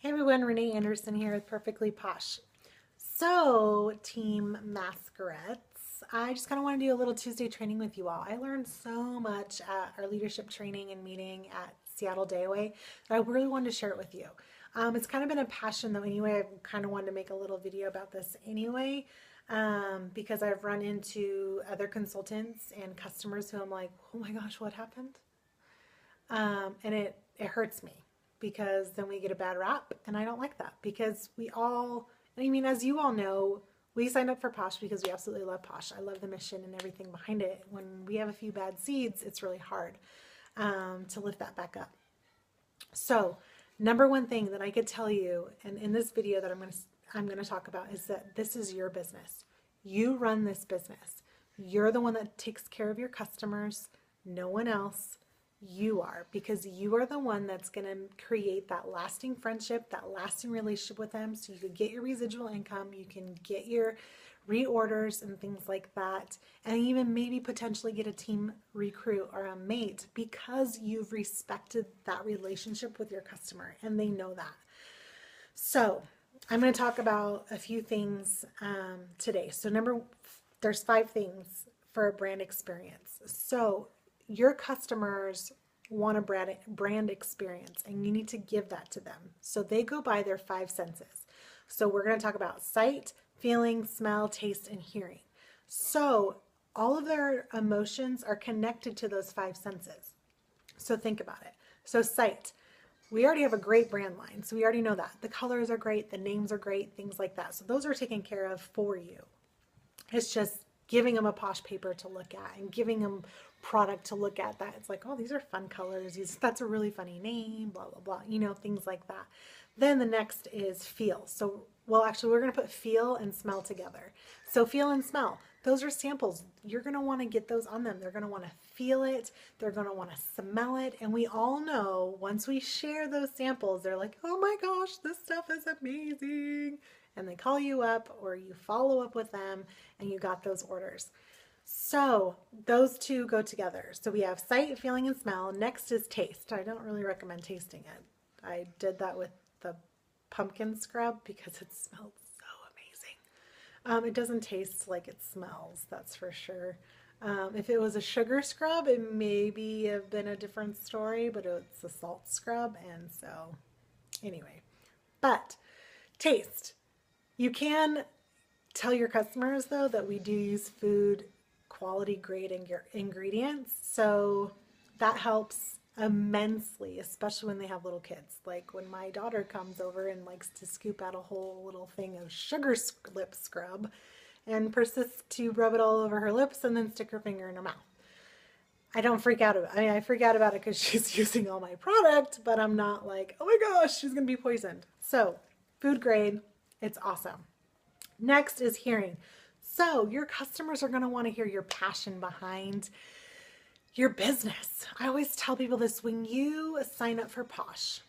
Hey everyone, Renee Anderson here with Perfectly Posh. So, Team Masquerettes, I just kind of want to do a little Tuesday training with you all. I learned so much at our leadership training and meeting at Seattle Dayaway that I really wanted to share it with you. It's kind of been a passion though anyway. I kind of wanted to make a little video about this anyway because I've run into other consultants and customers who I'm like, oh my gosh, what happened? And it hurts me because then we get a bad rap, and I don't like that because we all, I mean, as you all know, we signed up for Posh because we absolutely love Posh. I love the mission and everything behind it. When we have a few bad seeds, it's really hard to lift that back up. So, number one thing that I could tell you, and in this video that I'm going to talk about, is that this is your business. You run this business. You're the one that takes care of your customers. No one else. You are, because you are the one that's going to create that lasting friendship, that lasting relationship with them, so you can get your residual income, you can get your reorders and things like that, and even maybe potentially get a team recruit or a mate because you've respected that relationship with your customer and they know that. So I'm going to talk about a few things today. So there's 5 things for a brand experience. So your customers want a brand experience, and you need to give that to them. So they go by their 5 senses. So we're going to talk about sight, feeling, smell, taste, and hearing. So all of their emotions are connected to those 5 senses. So think about it. So sight, we already have a great brand line. So we already know that. The colors are great, the names are great, things like that. So those are taken care of for you. It's just giving them a Posh paper to look at and giving them product to look at that it's like, oh, these are fun colors, that's a really funny name, blah blah blah, things like that. Then the next is feel. So actually we're going to put feel and smell together. So feel and smell, those are samples. You're going to want to get those on them. They're going to want to feel it, they're going to want to smell it, and we all know once we share those samples, they're like, oh my gosh, this stuff is amazing, and they call you up or you follow up with them and you got those orders. So those two go together. So we have sight, feeling, and smell. Next is taste. I don't really recommend tasting it. I did that with the pumpkin scrub because it smelled so amazing. It doesn't taste like it smells, that's for sure. If it was a sugar scrub, it maybe have been a different story, but it's a salt scrub, and so anyway. But taste. You can tell your customers though that we do use food quality grade ingredients, so that helps immensely, especially when they have little kids. Like when my daughter comes over and likes to scoop out a whole little thing of sugar lip scrub and persists to rub it all over her lips and then stick her finger in her mouth. I don't freak out about it. I mean, I freak out about it because she's using all my product, but I'm not like, oh my gosh, she's gonna be poisoned. So food grade, it's awesome. Next is hearing. So your customers are going to want to hear your passion behind your business. I always tell people this: when you sign up for Posh,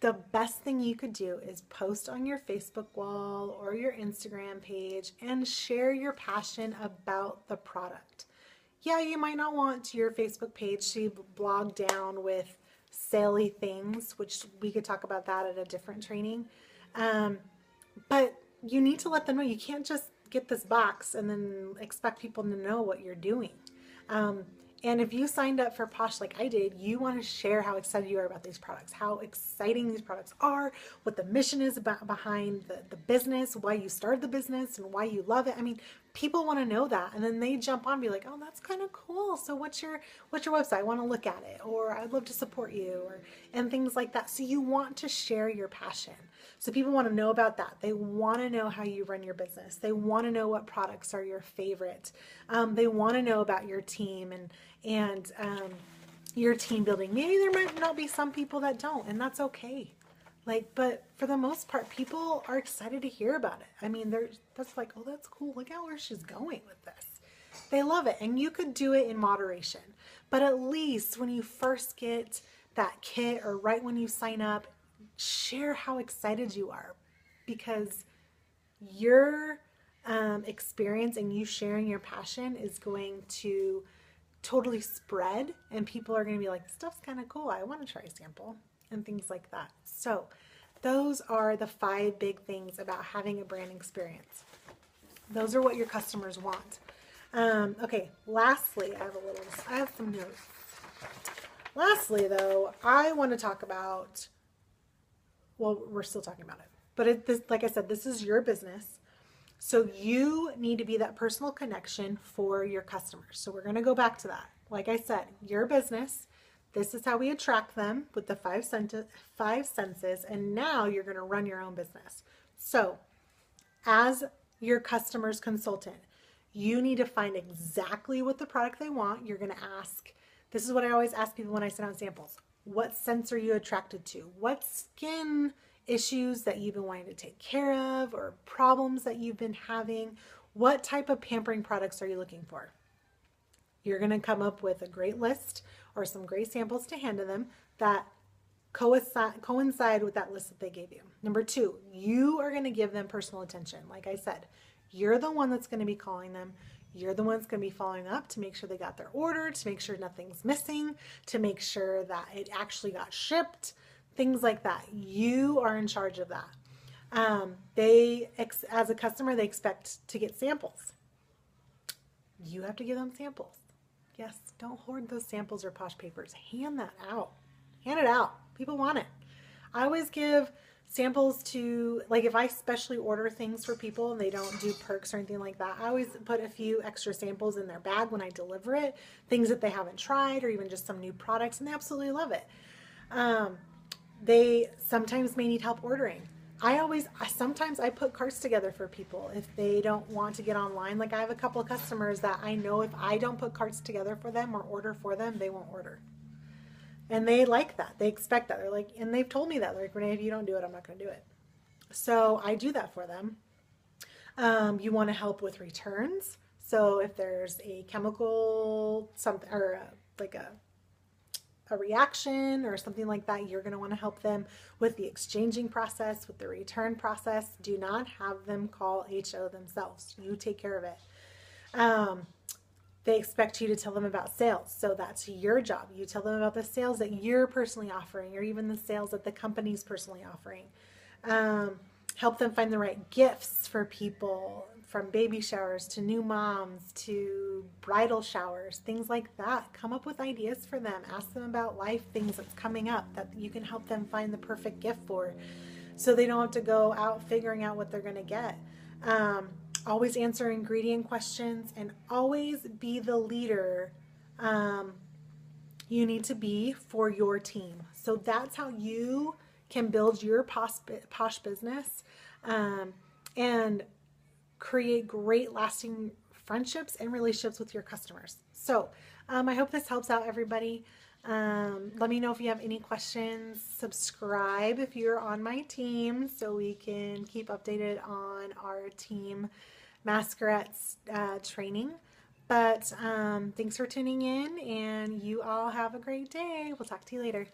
the best thing you could do is post on your Facebook wall or your Instagram page and share your passion about the product. Yeah, you might not want your Facebook page to blog down with saley things, which we could talk about that at a different training. But you need to let them know. You can't just get this box and then expect people to know what you're doing. And if you signed up for Posh like I did, you want to share how excited you are about these products, how exciting these products are, what the mission is behind the business, why you started the business, and why you love it. I mean, people want to know that, and then they jump on and be like, oh, that's kind of cool. So what's your website? I want to look at it, or I'd love to support you, and things like that. So you want to share your passion. So people want to know about that. They want to know how you run your business. They want to know what products are your favorite. They want to know about your team and your team building. Maybe there might not be some people that don't, and that's okay. But for the most part, people are excited to hear about it. I mean, that's like, oh, that's cool. Look at where she's going with this. They love it, and you could do it in moderation. But at least when you first get that kit or right when you sign up, share how excited you are, because your experience and you sharing your passion is going to totally spread, and people are going to be like, this stuff's kind of cool. I want to try a sample and things like that. So Those are the 5 big things about having a brand experience. Those are what your customers want. Okay, lastly, I have some notes. Lastly, though, I want to talk about, well, we're still talking about it, but like I said, this is your business. So you need to be that personal connection for your customers. So we're going to go back to that. Like I said, your business, this is how we attract them with the five senses. And now you're going to run your own business. So as your customer's consultant, you need to find exactly what the product they want. You're going to ask, this is what I always ask people when I send out samples. What sense are you attracted to? What skin issues that you've been wanting to take care of or problems that you've been having? What type of pampering products are you looking for? You're going to come up with a great list or some great samples to hand to them that coincide with that list that they gave you. Number 2, you are going to give them personal attention. Like I said, you're the one that's going to be calling them. You're the one that's going to be following up to make sure they got their order, to make sure nothing's missing, to make sure that it actually got shipped, things like that. You are in charge of that. As a customer, they expect to get samples. You have to give them samples. Yes, don't hoard those samples or Posh papers. Hand that out. Hand it out. People want it. I always give samples to, like if I specially order things for people and they don't do perks or anything like that, I always put a few extra samples in their bag when I deliver it, things that they haven't tried or even just some new products, and they absolutely love it. They sometimes may need help ordering. Sometimes I put carts together for people if they don't want to get online. Like I have a couple of customers that I know if I don't put carts together for them or order for them, they won't order. And they like that. They expect that. They're like, and they've told me that. They're like, Renee, if you don't do it, I'm not going to do it. So I do that for them. You want to help with returns. So if there's a chemical, something, or like a reaction or something like that, you're going to want to help them with the exchanging process, with the return process. Do not have them call HO themselves. You take care of it. They expect you to tell them about sales. So that's your job. You tell them about the sales that you're personally offering or even the sales that the company's personally offering. Help them find the right gifts for people, from baby showers to new moms to bridal showers, things like that. Come up with ideas for them. Ask them about life things that's coming up that you can help them find the perfect gift for, so they don't have to go out figuring out what they're going to get. Always answer ingredient questions and always be the leader you need to be for your team. So that's how you can build your Posh business and create great lasting friendships and relationships with your customers. So I hope this helps out everybody. Let me know if you have any questions. Subscribe if you're on my team so we can keep updated on our team Masquerette's training. But thanks for tuning in, and you all have a great day. We'll talk to you later.